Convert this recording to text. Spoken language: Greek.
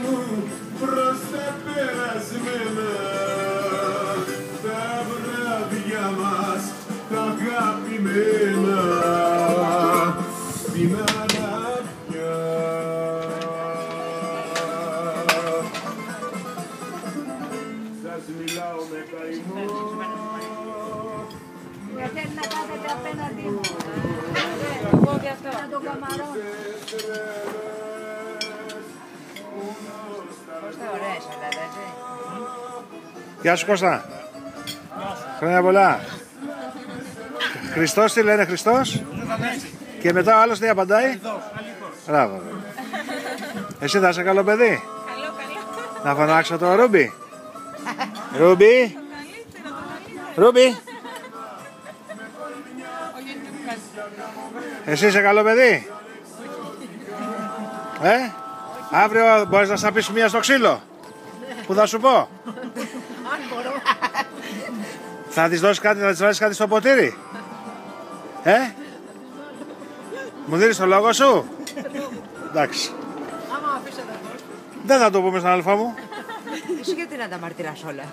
μου προς τα περασμένα, τα βράδια μας τα αγαπημένα, την αναπιά. Σας μιλάω με καημό. Θέλει να κάθεται απέναντι μου. Εγώ και αυτό. Να τον καμαρώνω. Κώστα, ωραίες όλα, έτσι. Γεια σου Κώστα. Χρόνια πολλά. Χριστός τι λένε, Χριστός. Και μετά ο άλλος τι απαντάει. Μπράβο. Εσύ θα είσαι καλό παιδί. Να φωνάξω το Ρούμπι. Ρούμπι. Ρούμπι. Εσύ είσαι καλό παιδί. Αύριο μπορείς να σαπίσεις μία στο ξύλο. Που θα σου πω. Θα της δώσεις κάτι, θα της βάλεις κάτι στο ποτήρι. Μου δίνεις το λόγο σου. Εντάξει. Δεν θα το πούμε στον αλφα μου. Εσύ γιατί να τα μαρτυράς όλα.